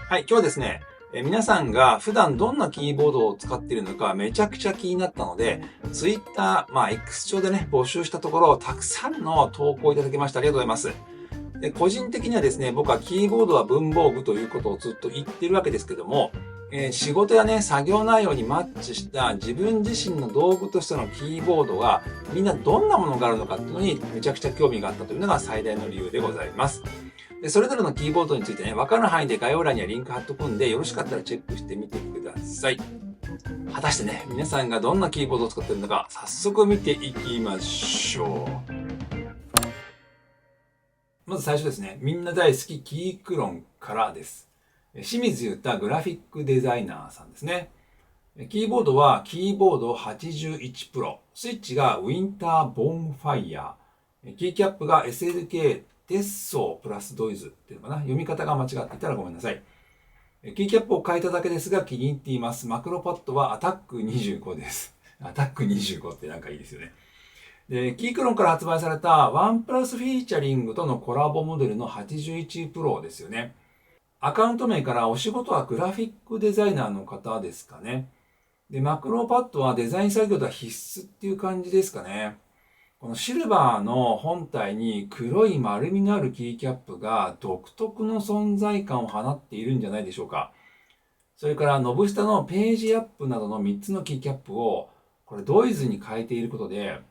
はい、今日はですね、皆さんが普段どんなキーボードを使っているのかめちゃくちゃ気になったので、Twitter、X 上でね、募集したところ、たくさんの投稿いただきましてありがとうございます。で、個人的にはですね、僕はキーボードは文房具ということをずっと言ってるわけですけども、仕事やね、作業内容にマッチした自分自身の道具としてのキーボードがみんなどんなものがあるのかっていうのにめちゃくちゃ興味があったというのが最大の理由でございます。で、それぞれのキーボードについてね、わかる範囲で概要欄にはリンク貼っとくんで、よろしかったらチェックしてみてください。果たしてね、皆さんがどんなキーボードを使っているのか、早速見ていきましょう。まず最初ですね、みんな大好きキークロンからです。清水優太グラフィックデザイナーさんですね。キーボードはキーボード81 Pro、スイッチがウィンターボンファイヤー、キーキャップが SLK テッソープラスドイズっていうのかな。読み方が間違っていたらごめんなさい。キーキャップを変えただけですが気に入っています。マクロパッドはアタック25です。アタック25ってなんかいいですよね。で、キークロンから発売されたワンプラスフィーチャリングとのコラボモデルの81 Pro ですよね。アカウント名からお仕事はグラフィックデザイナーの方ですかね。で、マクロパッドはデザイン作業では必須っていう感じですかね。このシルバーの本体に黒い丸みのあるキーキャップが独特の存在感を放っているんじゃないでしょうか。それからノブ下のページアップなどの3つのキーキャップをこれドイズに変えていることで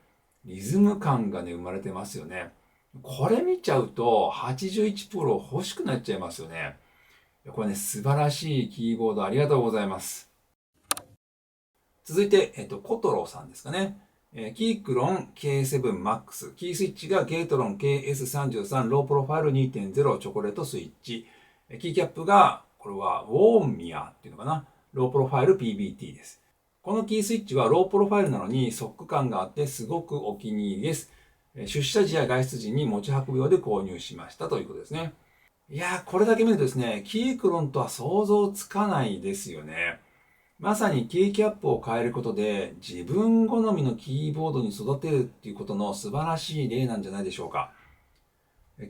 リズム感がね生まれてますよね。これ見ちゃうと81プロ欲しくなっちゃいますよね。これね素晴らしいキーボードありがとうございます。続いて、コトロさんですかね。キークロン K7MAX、キースイッチがゲートロン KS33 ロープロファイル 2.0 チョコレートスイッチ、キーキャップが、これはウォーミアっていうのかな、ロープロファイル PBT です。このキースイッチはロープロファイルなのにソック感があってすごくお気に入りです。出社時や外出時に持ち運ぶ用で購入しましたということですね。いやー、これだけ見るとですね、キークロンとは想像つかないですよね。まさにキーキャップを変えることで自分好みのキーボードに育てるっていうことの素晴らしい例なんじゃないでしょうか。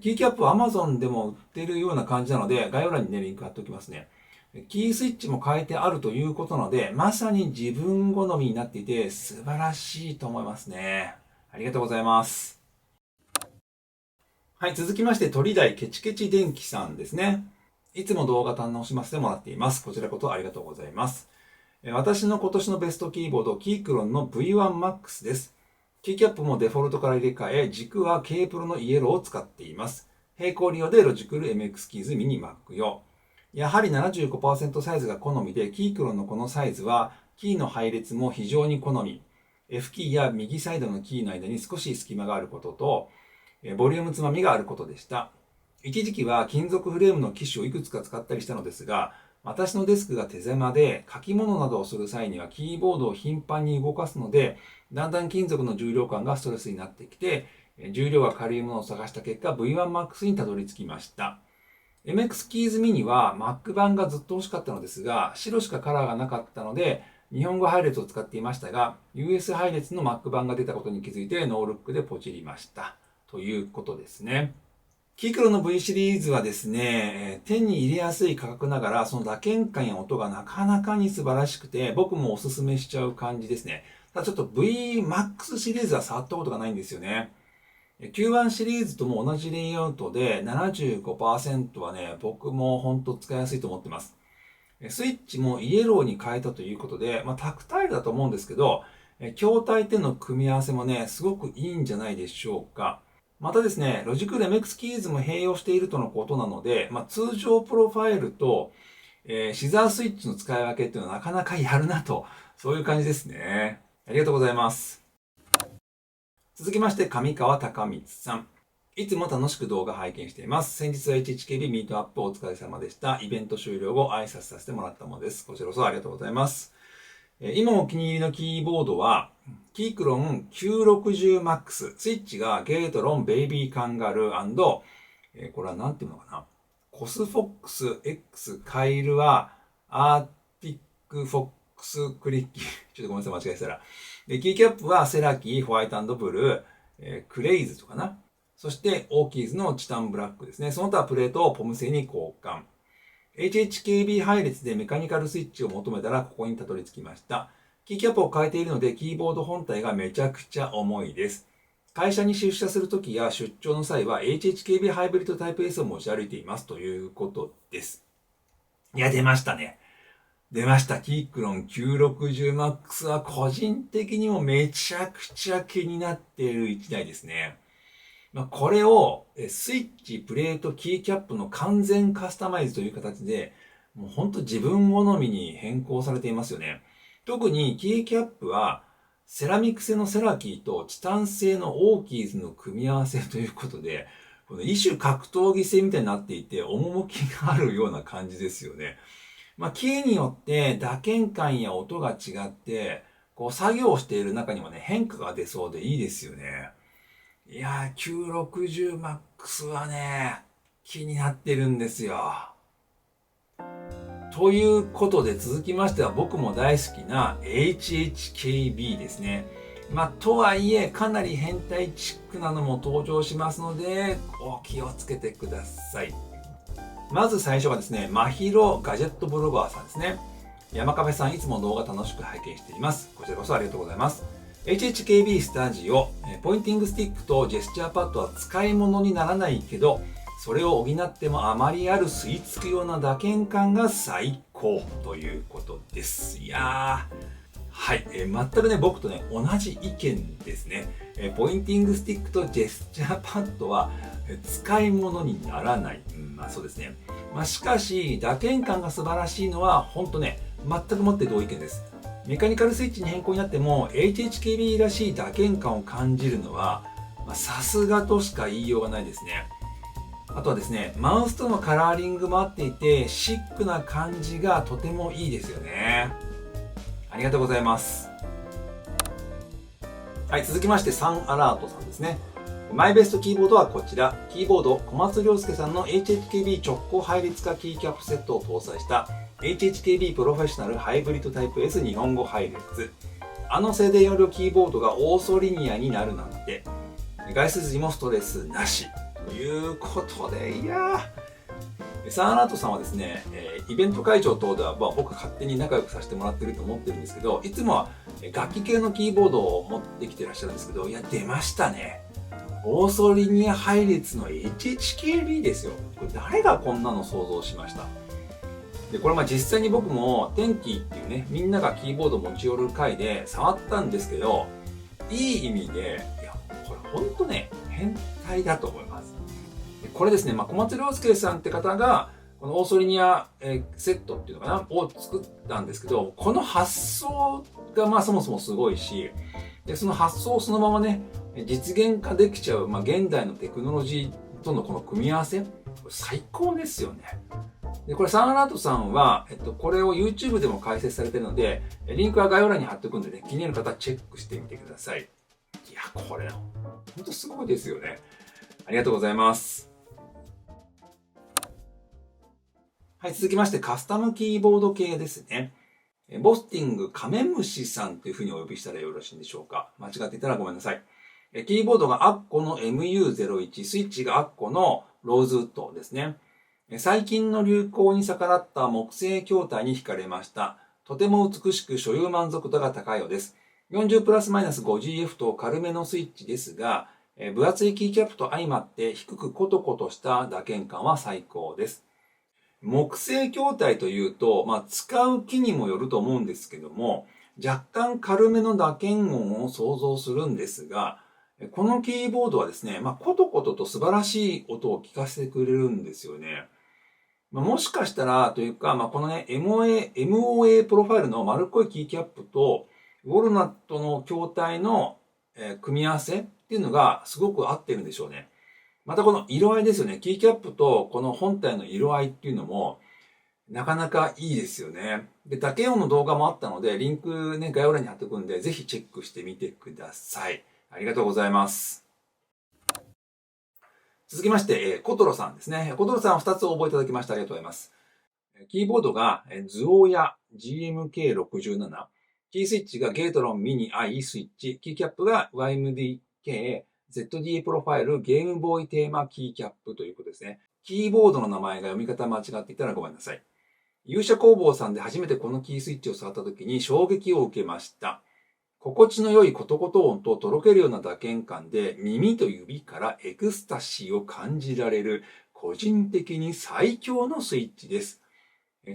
キーキャップは Amazon でも売ってるような感じなので概要欄にねリンク貼っておきますね。キースイッチも変えてあるということなのでまさに自分好みになっていて素晴らしいと思いますね。ありがとうございます。はい、続きまして鳥大ケチケチ電機さんですね。いつも動画楽しませてもらっています。こちらこそありがとうございます。私の今年のベストキーボード、キークロンの V1MAX です。キーキャップもデフォルトから入れ替え、軸は K プロのイエローを使っています。並行利用でロジクル MX キーズミニ Mac 用。やはり 75% サイズが好みで、キークロンのこのサイズは、キーの配列も非常に好み。F キーや右サイドのキーの間に少し隙間があることと、ボリュームつまみがあることでした。一時期は金属フレームの機種をいくつか使ったりしたのですが、私のデスクが手狭で書き物などをする際にはキーボードを頻繁に動かすので、だんだん金属の重量感がストレスになってきて、重量が軽いものを探した結果 V1MAX にたどり着きました。MX キーズミニは Mac 版がずっと欲しかったのですが、白しかカラーがなかったので、日本語配列を使っていましたが、US 配列の Mac 版が出たことに気づいてノールックでポチりました。ということですね。キークロの V シリーズはですね、手に入れやすい価格ながら、その打鍵感や音がなかなかに素晴らしくて、僕もおすすめしちゃう感じですね。ただちょっと VMAX シリーズは触ったことがないんですよね。Q1 シリーズとも同じレイアウトで 75% はね、僕も本当使いやすいと思ってます。スイッチもイエローに変えたということで、タクタイルだと思うんですけど、筐体での組み合わせもね、すごくいいんじゃないでしょうか。またですね、ロジクール MX キーズも併用しているとのことなので、通常プロファイルと、シザースイッチの使い分けっていうのはなかなかやるなと、そういう感じですね。ありがとうございます。続きまして、上川隆光さん。いつも楽しく動画拝見しています。先日は HHKB ミートアップお疲れ様でした。イベント終了後挨拶させてもらったものです。こちらこそありがとうございます。今お気に入りのキーボードは、キークロン 960MAX、スイッチがゲートロンベイビーカンガルー&、これは何ていうのかな、コスフォックス X カイルはアーティックフォックスクリッキー、ちょっとごめんなさい間違えたら。で、キーキャップはセラキー、ホワイト&ブルー、クレイズとかな。そして、オーキーズのチタンブラックですね。その他プレートをポム製に交換。HHKB 配列でメカニカルスイッチを求めたらここにたどり着きました。キーキャップを変えているのでキーボード本体がめちゃくちゃ重いです。会社に出社するときや出張の際は HHKB ハイブリッドタイプ S を持ち歩いていますということです。いや、出ましたね。出ました。キークロン 960MAX は個人的にもめちゃくちゃ気になっている一台ですね。これをスイッチ、プレート、キーキャップの完全カスタマイズという形で、もうほんと自分好みに変更されていますよね。特にキーキャップはセラミック製のセラキーとチタン製のオーキーズの組み合わせということで、この異種格闘技製みたいになっていて、趣があるような感じですよね。キーによって打鍵感や音が違って、作業している中にもね、変化が出そうでいいですよね。いやー、960MAX はね、気になってるんですよ。ということで続きましては僕も大好きな HHKB ですね。とはいえかなり変態チックなのも登場しますので、お気をつけてください。まず最初はですね、まひろガジェットブロガーさんですね。山カフェさんいつも動画楽しく拝見しています。こちらこそありがとうございます。HHKB スタジオ、ポインティングスティックとジェスチャーパッドは使い物にならないけど、それを補ってもあまりある吸い付くような打鍵感が最高ということです。いやー、はい、全くね、僕とね、同じ意見ですね。ポインティングスティックとジェスチャーパッドは使い物にならない。そうですね。しかし、打鍵感が素晴らしいのは、ほんとね、全くもって同意見です。メカニカルスイッチに変更になっても、HHKB らしい打鍵感を感じるのは、さすがとしか言いようがないですね。あとはですね、マウスとのカラーリングも合っていて、シックな感じがとてもいいですよね。ありがとうございます。はい、続きましてサンアラートさんですね。マイベストキーボードはこちら。キーボード、小松亮介さんの HHKB 直行配列化キーキャップセットを搭載した HHKB プロフェッショナルハイブリッドタイプ S 日本語配列。静電容量キーボードがオーソリニアになるなんて、外出時もストレスなし。ということで、いやー、サンアラートさんはですね、イベント会場等では、僕勝手に仲良くさせてもらってると思ってるんですけど、いつもは楽器系のキーボードを持ってきてらっしゃるんですけど、いや、出ましたね。オーソリニア配列の HHKB ですよ。これ誰がこんなの想像しました？で、これ実際に僕も天気っていうね、みんながキーボード持ち寄る回で触ったんですけど、いい意味で、いや、これほんとね、変態だと思います。でこれですね、小松亮介さんって方が、このオーソリニアセットっていうのかな、を作ったんですけど、この発想がそもそもすごいし、で、その発想をそのままね、実現化できちゃう、現代のテクノロジーとのこの組み合わせ、これ最高ですよね。で、これサンアラートさんは、これを YouTube でも解説されているので、リンクは概要欄に貼っておくんでね、気になる方はチェックしてみてください。いや、これ、ほんとすごいですよね。ありがとうございます。はい、続きましてカスタムキーボード系ですね。ボスティングカメムシさんというふうにお呼びしたらよろしいんでしょうか。間違っていたらごめんなさい。キーボードがアッコの MU01、スイッチがアッコのローズウッドですね。最近の流行に逆らった木製筐体に惹かれました。とても美しく所有満足度が高いようです。40プラスマイナス 5GF と軽めのスイッチですが、分厚いキーキャップと相まって低くコトコトした打鍵感は最高です。木製筐体というと、使う木にもよると思うんですけども、若干軽めの打鍵音を想像するんですが、このキーボードはですね、コトコトと素晴らしい音を聞かせてくれるんですよね。もしかしたらというか、このね、MOA プロファイルの丸っこいキーキャップと、ウォルナットの筐体の組み合わせっていうのがすごく合ってるんでしょうね。またこの色合いですよね。キーキャップとこの本体の色合いっていうのも、なかなかいいですよね。で、打鍵音の動画もあったので、リンクね、概要欄に貼っておくんで、ぜひチェックしてみてください。ありがとうございます。続きまして、コトロさんですね。コトロさん2つ応募いただきましてありがとうございます。キーボードがズオヤ GMK67、キースイッチがゲートロンミニ I スイッチ、キーキャップが YMDK ZDA プロファイルゲームボーイテーマキーキャップということですね。キーボードの名前が読み方間違っていたらごめんなさい。勇者工房さんで初めてこのキースイッチを触った時に衝撃を受けました。心地の良いコトコト音ととろけるような打鍵感で耳と指からエクスタシーを感じられる個人的に最強のスイッチです。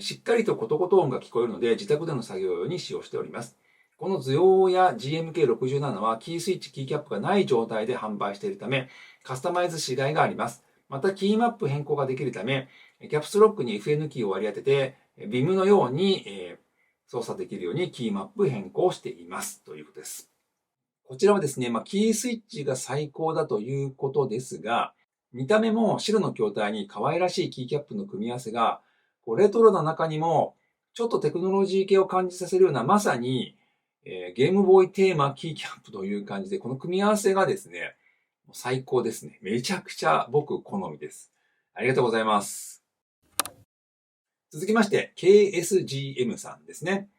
しっかりとコトコト音が聞こえるので自宅での作業用に使用しております。このズオーや GMK67 はキースイッチ、キーキャップがない状態で販売しているためカスタマイズしがいがあります。またキーマップ変更ができるためキャプスロックに FN キーを割り当てて BIM のように操作できるようにキーマップ変更していますということです。こちらはですね、キースイッチが最高だということですが、見た目も白の筐体に可愛らしいキーキャップの組み合わせが、レトロな中にもちょっとテクノロジー系を感じさせるような、まさに、ゲームボーイテーマキーキャップという感じで、この組み合わせがですね、最高ですね。めちゃくちゃ僕好みです。ありがとうございます。続きまして、KSGM さんですね。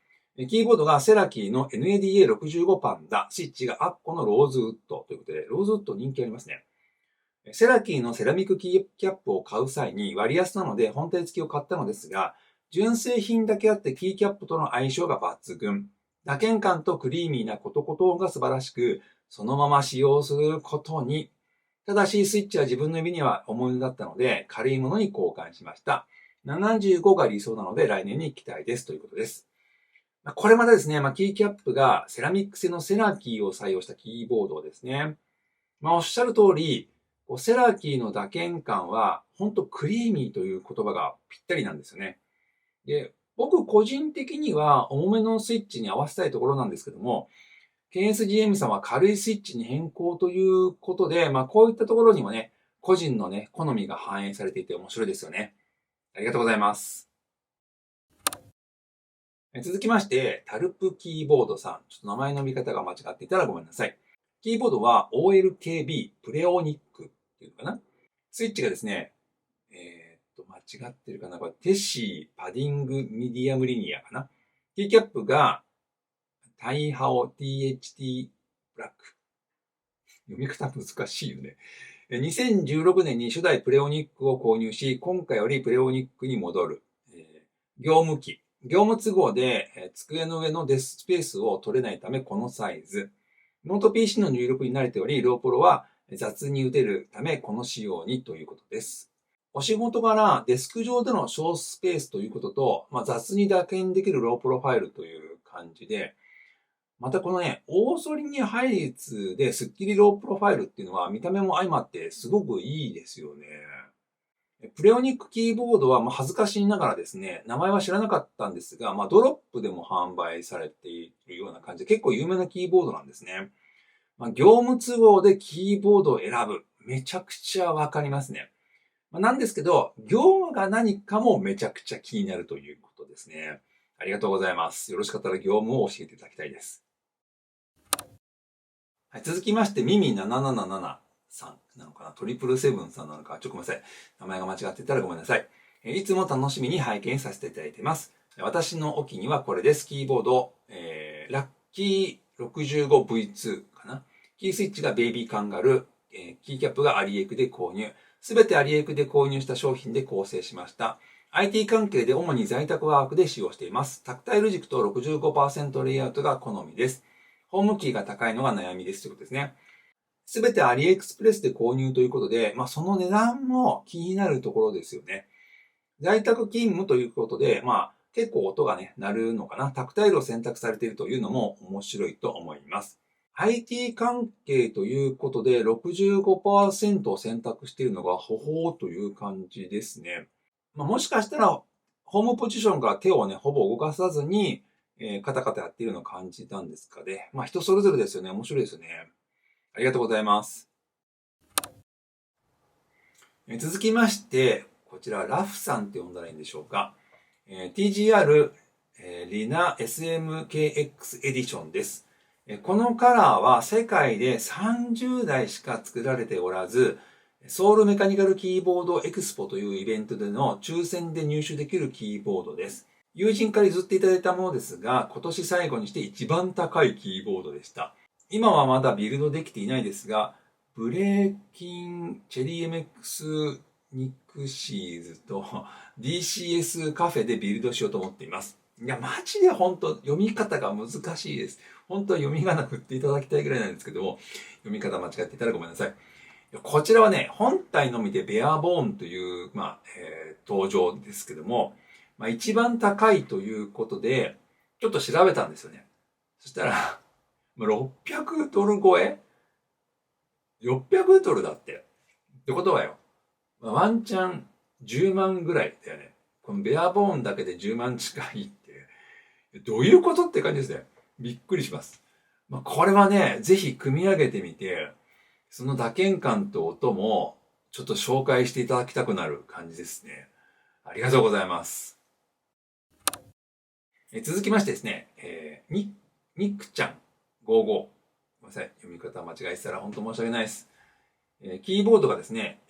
キーボードがセラキーの NADA65 パンダ、スイッチがアッコのローズウッドということで、ローズウッド人気ありますね。セラキーのセラミックキーキャップを買う際に割安なので本体付きを買ったのですが、純正品だけあってキーキャップとの相性が抜群。打鍵感とクリーミーなコトコト音が素晴らしく、そのまま使用することに。ただし、スイッチは自分の指には重いだったので、軽いものに交換しました。75が理想なので来年に期待ですということです。これまたですね、キーキャップがセラミック製のセラキーを採用したキーボードですね。おっしゃる通り、セラキーの打鍵感は、本当クリーミーという言葉がぴったりなんですよね。で、僕個人的には重めのスイッチに合わせたいところなんですけども、KSGM さんは軽いスイッチに変更ということで、こういったところにもね、個人のね、好みが反映されていて面白いですよね。ありがとうございます。続きまして、タルプキーボードさん。ちょっと名前の見方が間違っていたらごめんなさい。キーボードは OLKB プレオニックっていうのかな。スイッチがですね、間違ってるかなこれ、テシーパディングミディアムリニアかな。キーキャップがタイハオ THT ブラック。読み方難しいよね。2016年に初代プレオニックを購入し、今回よりプレオニックに戻る。業務機。業務都合で机の上のデスクスペースを取れないためこのサイズ。ノート PC の入力に慣れており、ロープロは雑に打てるためこの仕様にということです。お仕事柄デスク上での小スペースということと、雑に打鍵できるロープロファイルという感じで、またこのね、オーソリニア配列でスッキリロープロファイルっていうのは見た目も相まってすごくいいですよね。プレオニックキーボードは恥ずかしいながらですね、名前は知らなかったんですが、ドロップでも販売されているような感じで結構有名なキーボードなんですね。業務都合でキーボードを選ぶ。めちゃくちゃわかりますね。なんですけど、業務が何かもめちゃくちゃ気になるということですね。ありがとうございます。よろしかったら業務を教えていただきたいです。はい、続きまして、ミミ777さんなのかな、777さんなのか、ごめんなさい。名前が間違っていたらごめんなさい。いつも楽しみに拝見させていただいています。私のお気にはこれです。キーボード、ラッキー 65V2 かな。キースイッチがベイビーカンガルー、キーキャップがアリエクで購入。すべてアリエクで購入した商品で構成しました。IT 関係で主に在宅ワークで使用しています。タクタイル軸と 65% レイアウトが好みです。ホームキーが高いのが悩みですということですね。すべてアリエクスプレスで購入ということで、その値段も気になるところですよね。在宅勤務ということで、結構音がね、鳴るのかな。タクタイルを選択されているというのも面白いと思います。IT 関係ということで 65% を選択しているのがほほーという感じですね。もしかしたら、ホームポジションから手をね、ほぼ動かさずに、カタカタやっているのを感じたんですかね。人それぞれですよね。面白いですよね。ありがとうございます。続きまして、こちら、ラフさんって呼んだらいいんでしょうか。TGR、リナ SMKX エディションです。このカラーは世界で30台しか作られておらず、ソウルメカニカルキーボードエクスポというイベントでの抽選で入手できるキーボードです。友人から譲っていただいたものですが、今年最後にして一番高いキーボードでした。今はまだビルドできていないですが、ブレーキンチェリー MX ニクシーズと DCS カフェでビルドしようと思っています。いや、マジで本当読み方が難しいです。本当は読み仮名振っていただきたいぐらいなんですけども、読み方間違っていたらごめんなさい。こちらはね、本体のみでベアボーンという、登場ですけども、一番高いということで、ちょっと調べたんですよね。そしたら、$600超え ?600 ドルだって。ってことはよ、ワンチャン10万ぐらいだよね。このベアボーンだけで10万近いって、どういうことって感じですね。びっくりします。これはね、ぜひ組み上げてみて、その打鍵感と音もちょっと紹介していただきたくなる感じですね。ありがとうございます。続きましてですね、ニックちゃん55。ごめんなさい。読み方間違えてたら本当申し訳ないです。キーボードがですね、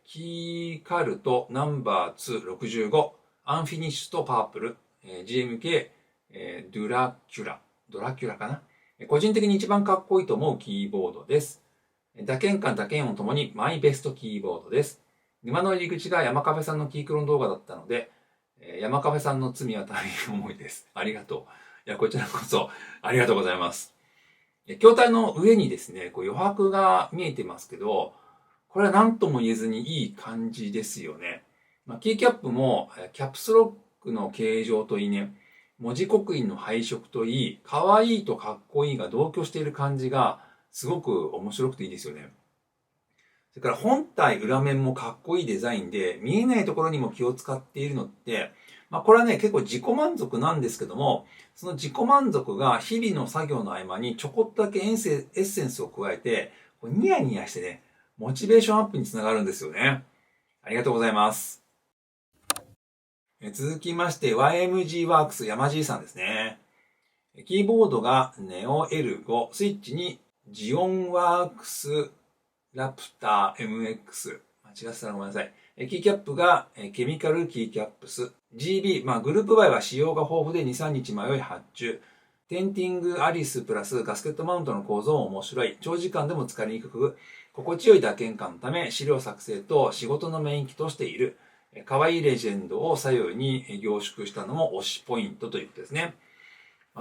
キーカルトナンバー2 65、アンフィニッシュとパープル、GMK、ドラキュラかな。個人的に一番かっこいいと思うキーボードです。打鍵感、打鍵音ともにマイベストキーボードです。沼の入り口が山カフェさんのキークロン動画だったので、山カフェさんの罪は大変重いです。ありがとう。いや、こちらこそありがとうございます。筐体の上にですね、余白が見えてますけど、これは何とも言えずにいい感じですよね。キーキャップもキャプスロックの形状といいね、文字刻印の配色といい、可愛いとかっこいいが同居している感じがすごく面白くていいですよね。それから本体裏面もかっこいいデザインで、見えないところにも気を使っているのって、これはね、結構自己満足なんですけども、その自己満足が日々の作業の合間にちょこっとだけエッセンスを加えて、ニヤニヤしてね、モチベーションアップにつながるんですよね。ありがとうございます。続きまして、YMG Works 山 G さんですね。キーボードが Neo L5、スイッチに Xeon Works Raptor MX。間違ってたらごめんなさい。キーキャップがケミカルキーキャップス。GB、グループ Y は仕様が豊富で2、3日迷い発注。テンティングアリスプラスガスケットマウントの構造も面白い。長時間でも疲れにくく、心地よい打鍵感のため資料作成と仕事のメイン機としている。可愛いレジェンドを左右に凝縮したのも推しポイントということですね。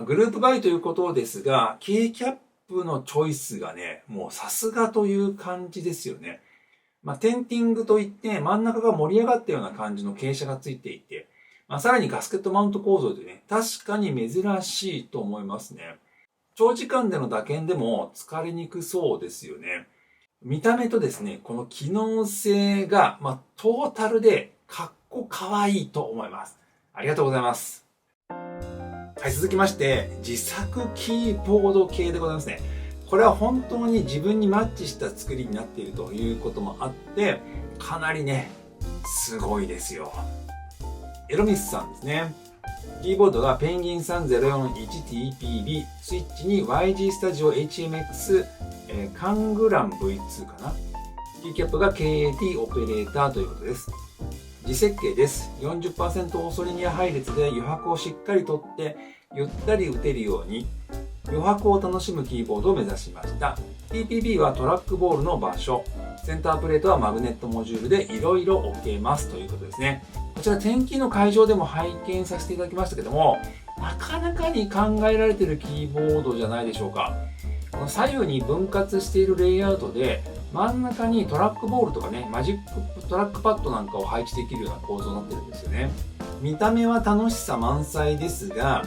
グループ Y ということですが、キーキャップのチョイスがね、もうさすがという感じですよね。テンティングといって真ん中が盛り上がったような感じの傾斜がついていて、さらにガスケットマウント構造でね、確かに珍しいと思いますね。長時間での打鍵でも疲れにくそうですよね。見た目とですね、この機能性が、トータルでかっこかわいいと思います。ありがとうございます。はい、続きまして、自作キーボード系でございますね。これは本当に自分にマッチした作りになっているということもあって、かなりね、すごいですよ。エロミスさんですね。キーボードがペンギン 3041TPB、スイッチに YG スタジオ HMX、カングラン V2 かな。キーキャップが KAT オペレーターということです。自設計です。40% オーソリニア配列で余白をしっかりとって、ゆったり打てるように、余白を楽しむキーボードを目指しました。TPB はトラックボールの場所。センタープレートはマグネットモジュールでいろいろ置けますということですね。こちら天気の会場でも拝見させていただきましたけども、なかなかに考えられているキーボードじゃないでしょうか。この左右に分割しているレイアウトで、真ん中にトラックボールとかね、マジックトラックパッドなんかを配置できるような構造になってるんですよね。見た目は楽しさ満載ですが、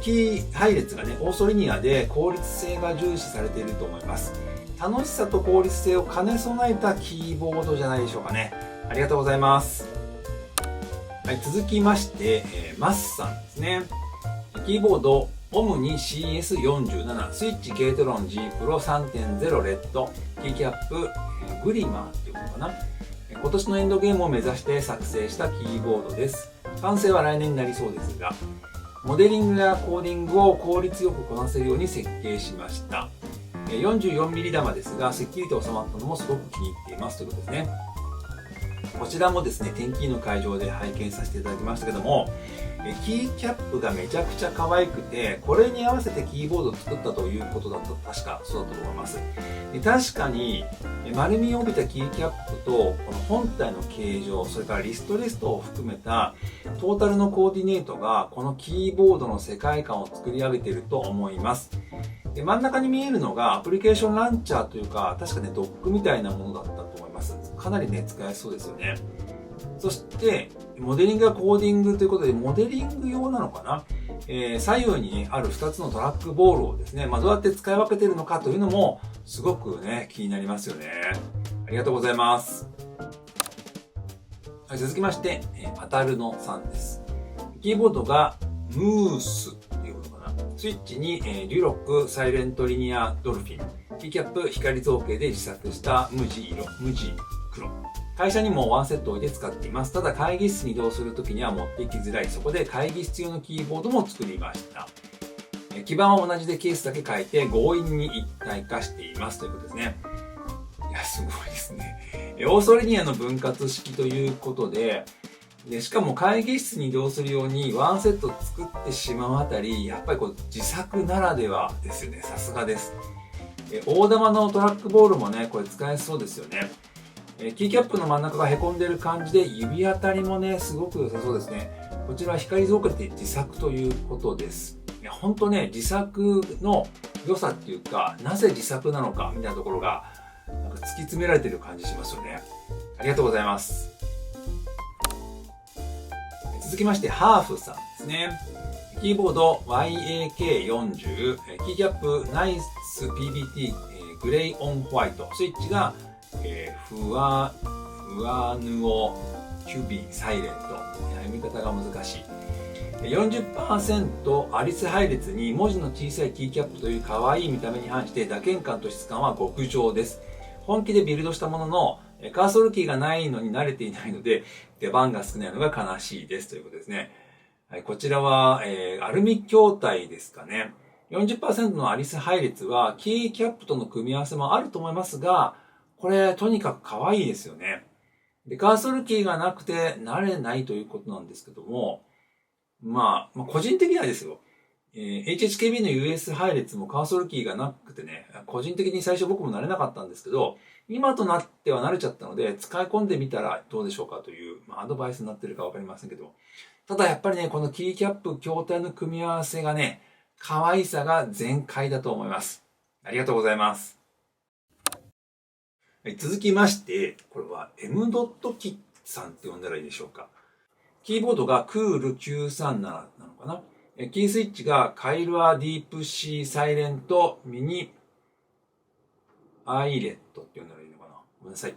キー配列がね、オーソリニアで効率性が重視されていると思います。楽しさと効率性を兼ね備えたキーボードじゃないでしょうかね。ありがとうございます。はい、続きまして、マスさんですね。キーボード、オムニ CS47、スイッチケイトロン G Pro 3.0 レッド、キーキャップ、グリマーっていうのかな。今年のエンドゲームを目指して作成したキーボードです。完成は来年になりそうですが、モデリングやコーディングを効率よくこなせるように設計しました。44mm 玉ですが、すっきりと収まったのもすごく気に入っていますということですね。こちらもですね、天気の会場で拝見させていただきましたけども、キーキャップがめちゃくちゃ可愛くて、これに合わせてキーボードを作ったということだと確かそうだと思います。確かに丸みを帯びたキーキャップとこの本体の形状、それからリストを含めたトータルのコーディネートがこのキーボードの世界観を作り上げていると思います。で、真ん中に見えるのがアプリケーションランチャーというか、確かね、ドックみたいなものだったと思います。かなりね、使えそうですよね。そして、モデリングやコーディングということで、モデリング用なのかな、左右にある2つのトラックボールをですね、どうやって使い分けているのかというのも、すごくね、気になりますよね。ありがとうございます。はい、続きまして、アタルノさんです。キーボードがムースっていうのかな。スイッチに、デュロック、サイレントリニアドルフィン。キーキャップ、光造形で自作した無地黒。会社にもワンセット置いて使っています。ただ会議室に移動するときには持っていきづらい。そこで会議室用のキーボードも作りました。基板は同じでケースだけ変えて強引に一体化していますということですね。いや、すごいですね。オーストリニアの分割式ということで、しかも会議室に移動するようにワンセット作ってしまうあたり、やっぱり自作ならではですよね。さすがです。大玉のトラックボールもね、これ使えそうですよね。キーキャップの真ん中がへこんでる感じで指当たりもね、すごく良さそうですね。こちらは光造形って自作ということです。いや、ほんとね、自作の良さっていうか、なぜ自作なのかみたいなところが、なんか突き詰められてる感じしますよね。ありがとうございます。続きまして、ハーフさんですね。キーボード YAK40、キーキャップナイス PBT、グレイオンホワイト、スイッチがフワヌオキュビンサイレント。読み方が難しい。40% アリス配列に文字の小さいキーキャップという可愛い見た目に反して打鍵感と質感は極上です。本気でビルドしたものの、カーソルキーがないのに慣れていないので、出番が少ないのが悲しいですということですね。はい、こちらは、アルミ筐体ですかね。40% のアリス配列はキーキャップとの組み合わせもあると思いますが、これとにかく可愛いですよね。で、カーソルキーがなくて慣れないということなんですけども、個人的にはですよ、HHKB の US 配列もカーソルキーがなくてね、個人的に最初僕も慣れなかったんですけど、今となっては慣れちゃったので、使い込んでみたらどうでしょうかという、アドバイスになってるかわかりませんけど、ただやっぱりね、このキーキャップ筐体の組み合わせがね、可愛さが全開だと思います。ありがとうございます。続きまして、これは M. キッさんって呼んだらいいでしょうか。キーボードがクール937なのかな。キースイッチがカイルアディープシーサイレントミニアイレットって呼んだらいいのかな。ごめんなさい。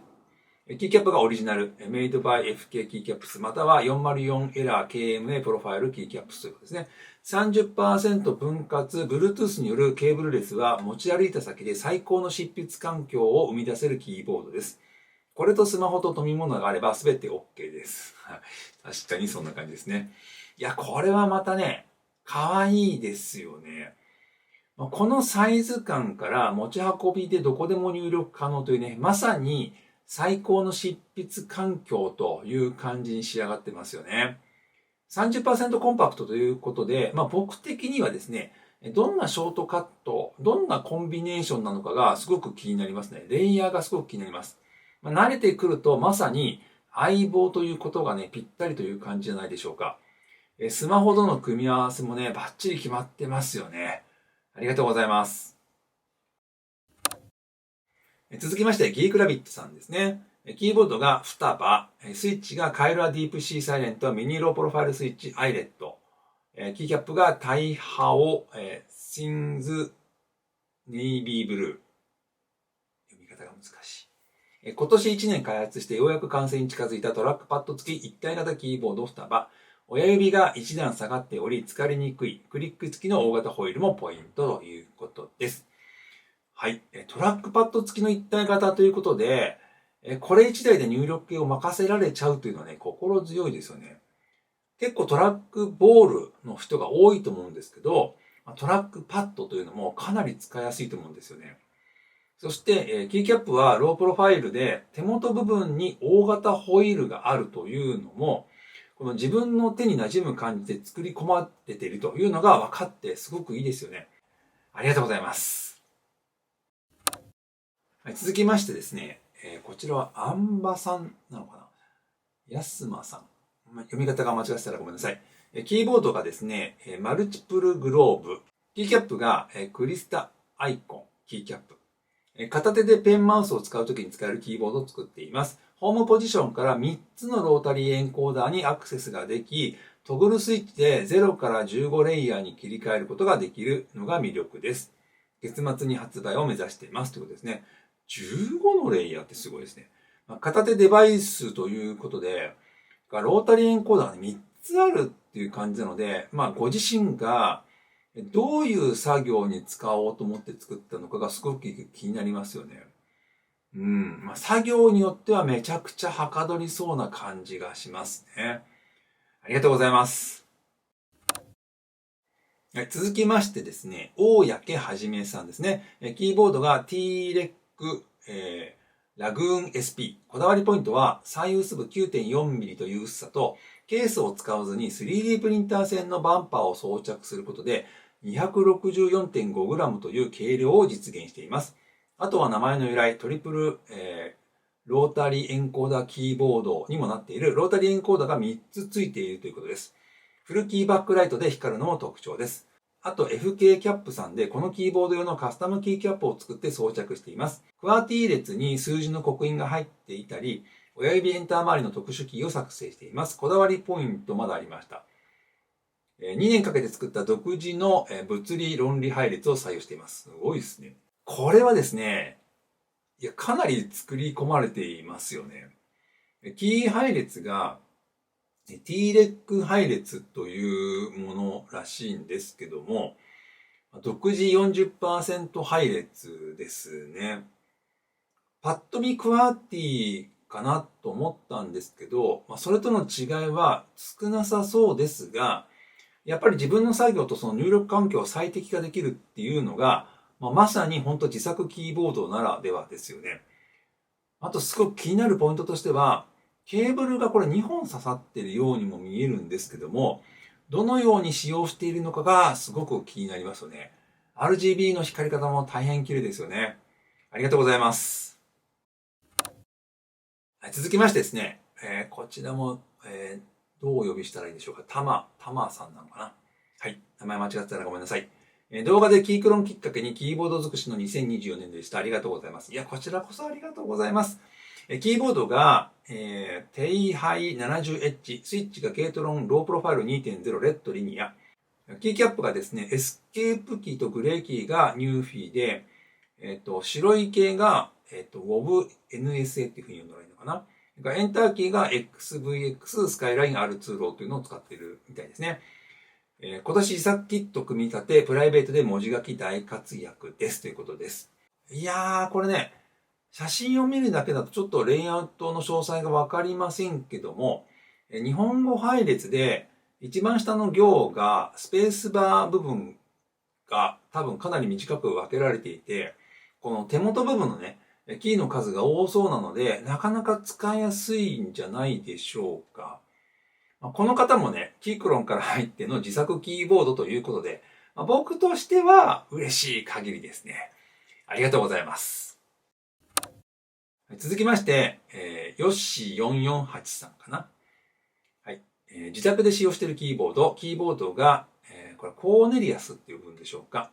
キーキャップがオリジナル、made by FK キーキャップス、または404エラー KMA プロファイルキーキャップスということですね。30% 分割、Bluetooth によるケーブルレスは持ち歩いた先で最高の執筆環境を生み出せるキーボードです。これとスマホと飲み物があれば全て OK です。確かにそんな感じですね。いや、これはまたね、可愛いですよね。このサイズ感から持ち運びでどこでも入力可能というね、まさに最高の執筆環境という感じに仕上がってますよね。30% コンパクトということで、僕的にはですね、どんなショートカット、どんなコンビネーションなのかがすごく気になりますね。レイヤーがすごく気になります。慣れてくるとまさに相棒ということがね、ぴったりという感じじゃないでしょうか。スマホとの組み合わせもね、バッチリ決まってますよね。ありがとうございます。続きまして、ギークラビットさんですね。キーボードが双葉、スイッチがカイロアディープシーサイレント、ミニロープロファイルスイッチアイレット、キーキャップがタイハオ、シンズ、ネイビーブルー。読み方が難しい。今年1年開発してようやく完成に近づいたトラックパッド付き一体型キーボード双葉。親指が一段下がっており疲れにくいクリック付きの大型ホイールもポイントということです。はい。トラックパッド付きの一体型ということで、これ一台で入力系を任せられちゃうというのはね、心強いですよね。結構トラックボールの人が多いと思うんですけど、トラックパッドというのもかなり使いやすいと思うんですよね。そして、キーキャップはロープロファイルで手元部分に大型ホイールがあるというのも、この自分の手に馴染む感じで作り込まれているというのが分かってすごくいいですよね。ありがとうございます。はい、続きましてですね、こちらはアンバさんなのかな、ヤスマさん。読み方が間違ってたらごめんなさい。キーボードがですね、マルチプルグローブ。キーキャップがクリスタアイコンキーキャップ。片手でペンマウスを使うときに使えるキーボードを作っています。ホームポジションから3つのロータリーエンコーダーにアクセスができ、トグルスイッチで0から15レイヤーに切り替えることができるのが魅力です。月末に発売を目指していますということですね。15のレイヤーってすごいですね。片手デバイスということで、ロータリーエンコーダーが3つあるっていう感じなので、ご自身がどういう作業に使おうと思って作ったのかがすごく気になりますよね。作業によってはめちゃくちゃはかどりそうな感じがしますね。ありがとうございます。はい、続きましてですね、大宅はじめさんですね。キーボードが T-REC、ラグーン SP。こだわりポイントは最薄部 9.4mm という薄さと、ケースを使わずに 3D プリンター製のバンパーを装着することで 264.5g という軽量を実現しています。あとは名前の由来、トリプル、ロータリーエンコーダーキーボードにもなっているロータリーエンコーダーが3つついているということです。フルキーバックライトで光るのも特徴です。あと FK キャップさんでこのキーボード用のカスタムキーキャップを作って装着しています。クワーティ列に数字の刻印が入っていたり、親指エンター周りの特殊キーを作成しています。こだわりポイントまだありました。2年かけて作った独自の物理論理配列を採用しています。すごいですね。これはですね、かなり作り込まれていますよね。キー配列が T-REC 配列というものらしいんですけども、独自 40% 配列ですね。パッと見クワーティかなと思ったんですけど、それとの違いは少なさそうですが、やっぱり自分の作業とその入力環境を最適化できるっていうのが、まさに本当自作キーボードならではですよね。あとすごく気になるポイントとしては、ケーブルがこれ2本刺さっているようにも見えるんですけども、どのように使用しているのかがすごく気になりますよね。RGB の光り方も大変綺麗ですよね。ありがとうございます。続きましてですね、こちらも、どうお呼びしたらいいでしょうか。たまさんなのかな。はい。名前間違ってたらごめんなさい。動画でキークロンきっかけにキーボード尽くしの2024年でした。ありがとうございます。いや、こちらこそありがとうございます。キーボードが、テイハイ 70H、スイッチがケイトロンロープロファイル 2.0 レッドリニア。キーキャップがですね、エスケープキーとグレーキーがニューフィーで、白い系が、WOB NSA っていう風に呼んだらいいのかな。エンターキーが XVX スカイライン R2 ローというのを使っているみたいですね。今年自作キット組み立て、プライベートで文字書き大活躍ですということです。いやー、これね、写真を見るだけだとちょっとレイアウトの詳細がわかりませんけども、日本語配列で一番下の行がスペースバー部分が多分かなり短く分けられていて、この手元部分のね、キーの数が多そうなので、なかなか使いやすいんじゃないでしょうか。この方もね、キークロンから入っての自作キーボードということで、僕としては嬉しい限りですね。ありがとうございます。続きまして、ヨッシー448さんかな。はい。自宅で使用しているキーボードが、これコーネリアスっていう部分でしょうか。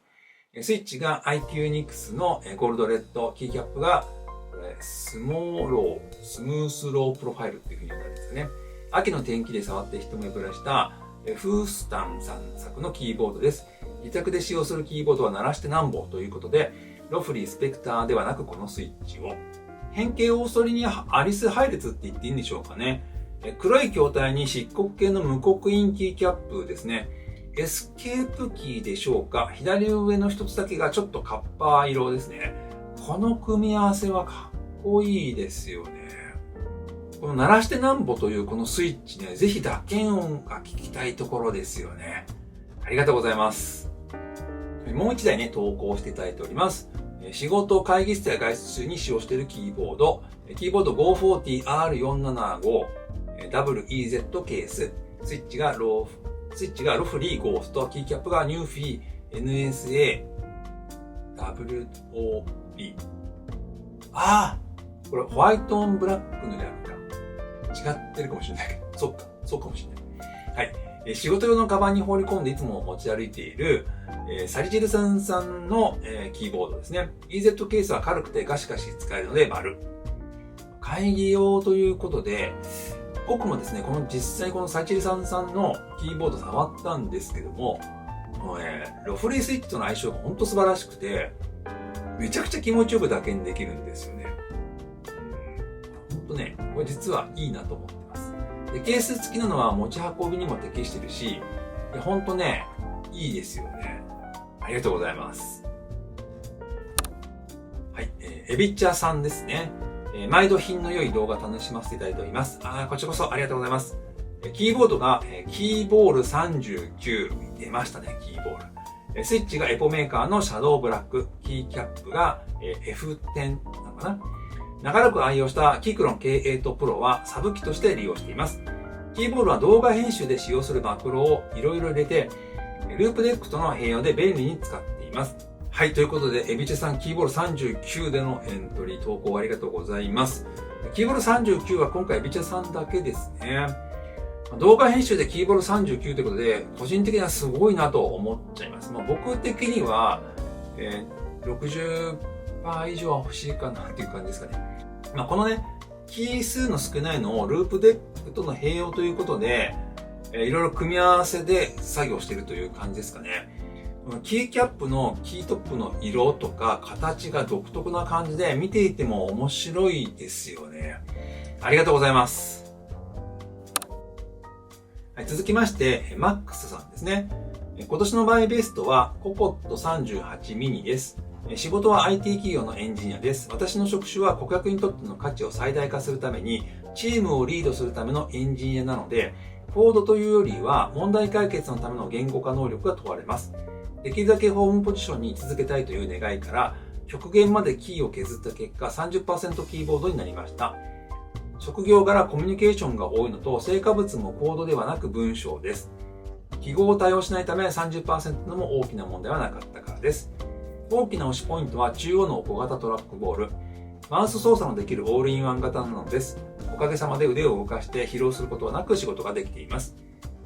スイッチが IQNX のゴールドレッド、キーキャップがこれスムースロープロファイルっていう風に呼んだんですよね。秋の天気で触って一目惚れしたフースタンさん作のキーボードです。自宅で使用するキーボードは鳴らしてなんぼということで、ロフリースペクターではなくこのスイッチを。変形オーソリニアアリス配列って言っていいんでしょうかね。黒い筐体に漆黒系の無刻印キーキャップですね。エスケープキーでしょうか。左上の一つだけがちょっとカッパー色ですね。この組み合わせはかっこいいですよね。この鳴らしてなんぼというこのスイッチね、ぜひ打鍵音が聞きたいところですよね。ありがとうございます。もう一台ね、投稿していただいております。仕事、会議室や外出中に使用しているキーボード、キーボード 540R475WEZ ケース、スイッチがロフリーゴースト、キーキャップがニューフィー NSA WOB。これホワイトオンブラックの略か。違ってるかもしれないけど。そうかもしれない。はい。仕事用のカバンに放り込んでいつも持ち歩いている、サリジルさんの、キーボードですね。EZ ケースは軽くてガシガシ使えるので丸。会議用ということで、僕もですね、実際このサリジルさんのキーボード触ったんですけども、ロフリースイッチとの相性が本当素晴らしくて、めちゃくちゃ気持ちよく打鍵できるんですよね。本当ね、これ実はいいなと思ってます。で、ケース付きなのは持ち運びにも適してるし、本当ね、いいですよね。ありがとうございます。はい、エビッチャーさんですね。毎度品の良い動画楽しませていただいております。こちらこそありがとうございます。キーボードが、キーボール39出ましたね、キーボール。スイッチがエポメーカーのシャドウブラック、キーキャップが F10 なのかな。長らく愛用したキークロン K8 Pro はサブ機として利用しています。キーボールは動画編集で使用するマクロをいろいろ入れて、ループデックとの併用で便利に使っています。はい、ということで、エビチェさん、キーボール39でのエントリー、投稿ありがとうございます。キーボール39は今回エビチェさんだけですね。動画編集でキーボール39ということで、個人的にはすごいなと思っちゃいます。僕的には、60% 以上は欲しいかなっていう感じですかね。このね、キー数の少ないのをループデックとの併用ということで、いろいろ組み合わせで作業しているという感じですかね。キーキャップのキートップの色とか形が独特な感じで見ていても面白いですよね。ありがとうございます。はい、続きまして、マックスさんですね。今年のバイベストはココット38ミニです。仕事は IT 企業のエンジニアです。私の職種は顧客にとっての価値を最大化するために、チームをリードするためのエンジニアなので、コードというよりは問題解決のための言語化能力が問われます。できるだけホームポジションに続けたいという願いから、極限までキーを削った結果 30% キーボードになりました。職業柄コミュニケーションが多いのと、成果物もコードではなく文章です。記号を対応しないため 30% のも大きな問題はなかったからです。大きな押しポイントは中央の小型トラックボール。マウス操作のできるオールインワン型なのです。おかげさまで腕を動かして疲労することはなく仕事ができています。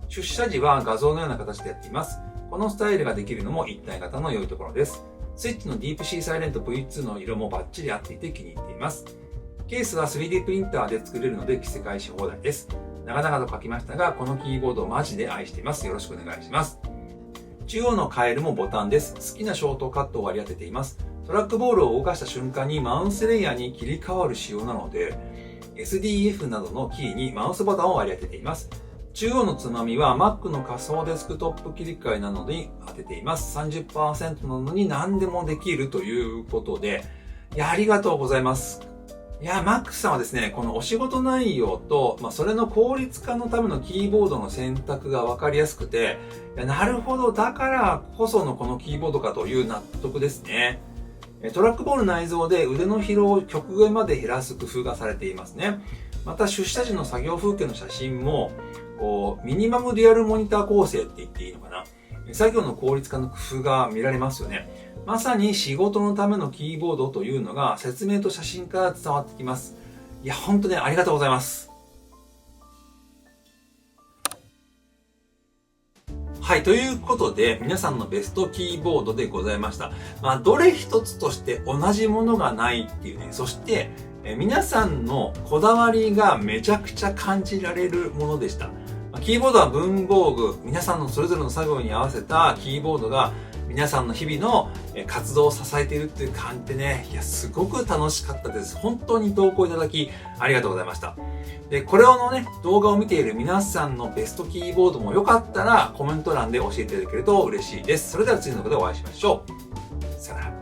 出社時は画像のような形でやっています。このスタイルができるのも一体型の良いところです。スイッチのディープシーサイレント V2 の色もバッチリ合っていて気に入っています。ケースは 3D プリンターで作れるので着せ替えし放題です。長々と書きましたが、このキーボードをマジで愛しています。よろしくお願いします。中央のカエルもボタンです。好きなショートカットを割り当てています。トラックボールを動かした瞬間にマウスレイヤーに切り替わる仕様なので、SDF などのキーにマウスボタンを割り当てています。中央のつまみは Mac の仮想デスクトップ切り替えなので当てています。30% なのに何でもできるということで、ありがとうございます。マックスさんはですね、このお仕事内容と、それの効率化のためのキーボードの選択が分かりやすくて、なるほど、だからこそのこのキーボードかという納得ですね。トラックボール内蔵で腕の疲労を極限まで減らす工夫がされていますね。また出社時の作業風景の写真も、ミニマムデュアルモニター構成って言っていいのかな。作業の効率化の工夫が見られますよね。まさに仕事のためのキーボードというのが説明と写真から伝わってきます。本当ね、ありがとうございます。はい、ということで、皆さんのベストキーボードでございました。どれ一つとして同じものがないっていうね、そして、皆さんのこだわりがめちゃくちゃ感じられるものでした。キーボードは文房具、皆さんのそれぞれの作業に合わせたキーボードが皆さんの日々の活動を支えているっていう感じでね、すごく楽しかったです。本当に投稿いただきありがとうございました。で、これのね、動画を見ている皆さんのベストキーボードもよかったらコメント欄で教えていただけると嬉しいです。それでは次の動画でお会いしましょう。さよなら。